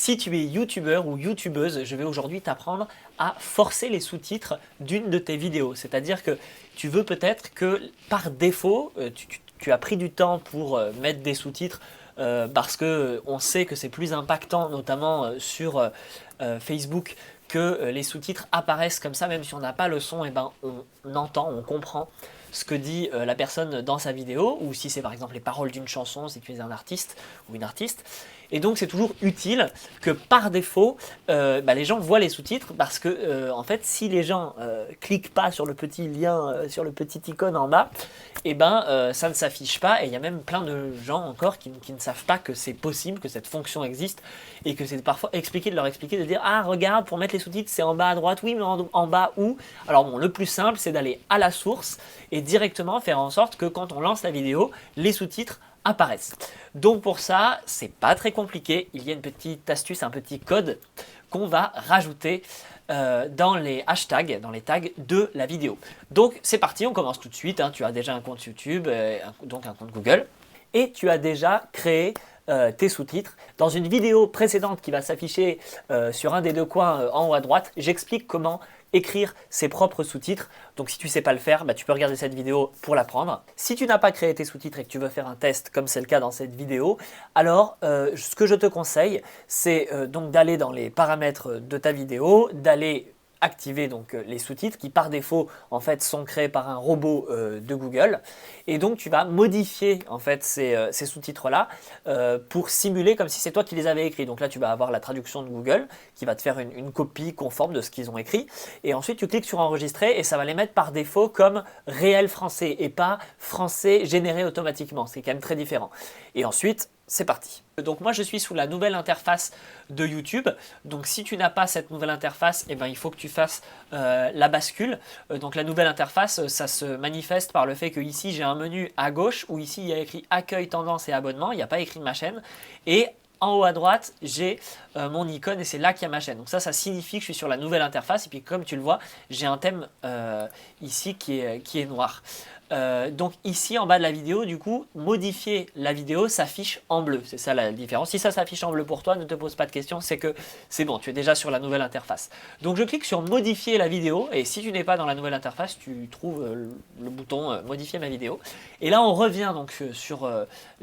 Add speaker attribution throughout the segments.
Speaker 1: Si tu es youtubeur ou youtubeuse, je vais aujourd'hui t'apprendre à forcer les sous-titres d'une de tes vidéos. C'est-à-dire que tu veux peut-être que par défaut, tu as pris du temps pour mettre des sous-titres parce qu'on sait que c'est plus impactant, notamment sur Facebook, que les sous-titres apparaissent comme ça, même si on n'a pas le son, et ben on entend, on comprend ce que dit la personne dans sa vidéo, ou si c'est par exemple les paroles d'une chanson, si tu es un artiste ou une artiste. Et donc c'est toujours utile que par défaut, les gens voient les sous-titres parce que en fait, si les gens cliquent pas sur le petit lien, sur le petit icône en bas, et ça ne s'affiche pas. Et il y a même plein de gens encore qui ne savent pas que c'est possible, que cette fonction existe, et que c'est parfois de leur expliquer, de dire ah regarde, pour mettre les sous-titres c'est en bas à droite, oui mais en bas où? Alors bon, le plus simple c'est d'aller à la source et directement faire en sorte que quand on lance la vidéo, les sous-titres apparaissent. Donc pour ça, c'est pas très compliqué, il y a une petite astuce, un petit code qu'on va rajouter dans les hashtags, dans les tags de la vidéo. Donc c'est parti, on commence tout de suite, hein. Tu as déjà un compte YouTube, donc un compte Google, et tu as déjà créé tes sous-titres. Dans une vidéo précédente qui va s'afficher sur un des deux coins en haut à droite, j'explique comment écrire ses propres sous-titres. Donc si tu ne sais pas le faire, tu peux regarder cette vidéo pour l'apprendre. Si tu n'as pas créé tes sous-titres et que tu veux faire un test, comme c'est le cas dans cette vidéo, alors ce que je te conseille, c'est donc d'aller dans les paramètres de ta vidéo, d'aller activer donc les sous-titres qui par défaut en fait sont créés par un robot de Google, et donc tu vas modifier en fait ces sous-titres là pour simuler comme si c'est toi qui les avais écrits. Donc là tu vas avoir la traduction de Google qui va te faire une copie conforme de ce qu'ils ont écrit, et ensuite tu cliques sur enregistrer et ça va les mettre par défaut comme réel français et pas français généré automatiquement. C'est quand même très différent. Et ensuite c'est parti. Donc moi je suis sous la nouvelle interface de YouTube. Donc si tu n'as pas cette nouvelle interface, il faut que tu fasses la bascule. Donc la nouvelle interface, ça se manifeste par le fait que ici j'ai un menu à gauche où ici il y a écrit accueil, tendance et abonnement. Il n'y a pas écrit ma chaîne. Et en haut à droite, j'ai mon icône et c'est là qu'il y a ma chaîne. Donc ça signifie que je suis sur la nouvelle interface. Et puis comme tu le vois, j'ai un thème ici qui est noir. Donc ici en bas de la vidéo, du coup, modifier la vidéo s'affiche en bleu. C'est ça la différence. Si ça s'affiche en bleu pour toi, ne te pose pas de questions, c'est que c'est bon, tu es déjà sur la nouvelle interface. Donc je clique sur modifier la vidéo, et si tu n'es pas dans la nouvelle interface, tu trouves le bouton modifier ma vidéo. Et là on revient donc sur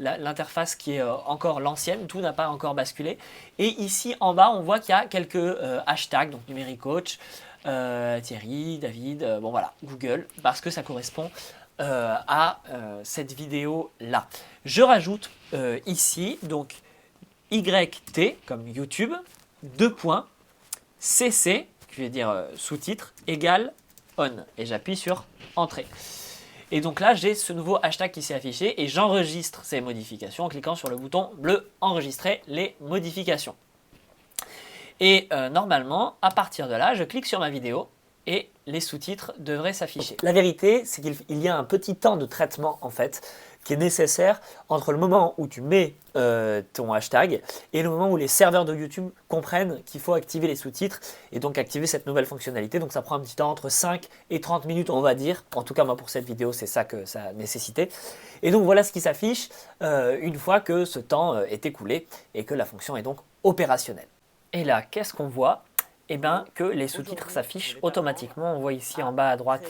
Speaker 1: l'interface qui est encore l'ancienne, tout n'a pas encore basculé. Et ici en bas, on voit qu'il y a quelques hashtags, donc Numéricoach, Thierry, David, bon voilà, Google, parce que ça correspond à cette vidéo là. Je rajoute ici donc YT comme YouTube, CC, qui veut dire sous-titre, égale on, et j'appuie sur entrée. Et donc là j'ai ce nouveau hashtag qui s'est affiché et j'enregistre ces modifications en cliquant sur le bouton bleu enregistrer les modifications. Et normalement, à partir de là, je clique sur ma vidéo et les sous-titres devraient s'afficher. La vérité, c'est qu'il y a un petit temps de traitement en fait qui est nécessaire entre le moment où tu mets ton hashtag et le moment où les serveurs de YouTube comprennent qu'il faut activer les sous-titres et donc activer cette nouvelle fonctionnalité. Donc ça prend un petit temps entre 5 et 30 minutes on va dire. En tout cas moi pour cette vidéo c'est ça que ça a nécessité. Et donc voilà ce qui s'affiche une fois que ce temps est écoulé et que la fonction est donc opérationnelle. Et là, qu'est-ce qu'on voit? Que les sous-titres s'affichent automatiquement. On voit ici en bas à droite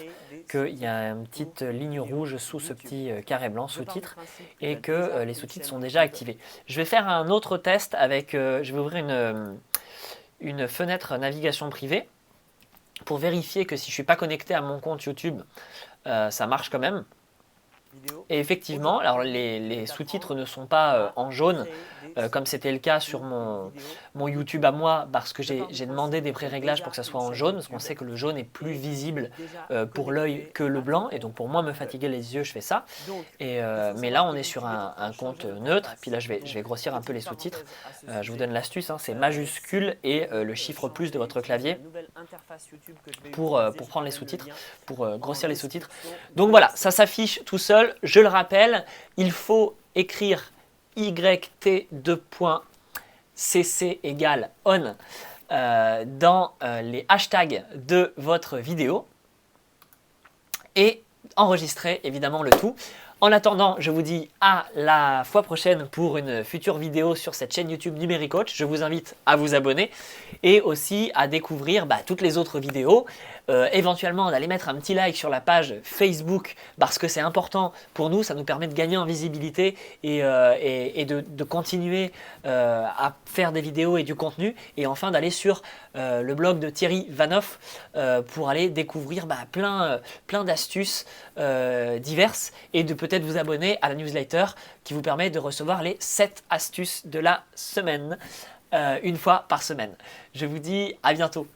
Speaker 1: qu'il y a une petite ligne rouge sous ce petit carré blanc sous-titres et que les sous-titres sont déjà activés. Je vais faire un autre test avec, je vais ouvrir une fenêtre navigation privée pour vérifier que si je ne suis pas connecté à mon compte YouTube, ça marche quand même. Et effectivement, alors les sous-titres ne sont pas en jaune comme c'était le cas sur mon YouTube à moi, parce que j'ai demandé des pré-réglages pour que ça soit en jaune, parce qu'on sait que le jaune est plus visible pour l'œil que le blanc, et donc pour moi me fatiguer les yeux, je fais ça. Mais là on est sur un compte neutre, puis là je vais grossir un peu les sous-titres. Je vous donne l'astuce, hein, c'est majuscule et le chiffre plus de votre clavier pour prendre les sous-titres, pour grossir les sous-titres. Donc voilà, ça s'affiche tout seul. Je le rappelle, il faut écrire YT2.cc égale on dans les hashtags de votre vidéo et enregistrer évidemment le tout. En attendant, je vous dis à la fois prochaine pour une future vidéo sur cette chaîne YouTube Numéricoach. Je vous invite à vous abonner et aussi à découvrir toutes les autres vidéos. Éventuellement d'aller mettre un petit like sur la page Facebook parce que c'est important pour nous, ça nous permet de gagner en visibilité et de continuer à faire des vidéos et du contenu. Et enfin d'aller sur le blog de Thierry Vanoff pour aller découvrir plein d'astuces diverses et de peut-être vous abonner à la newsletter qui vous permet de recevoir les 7 astuces de la semaine, une fois par semaine. Je vous dis à bientôt.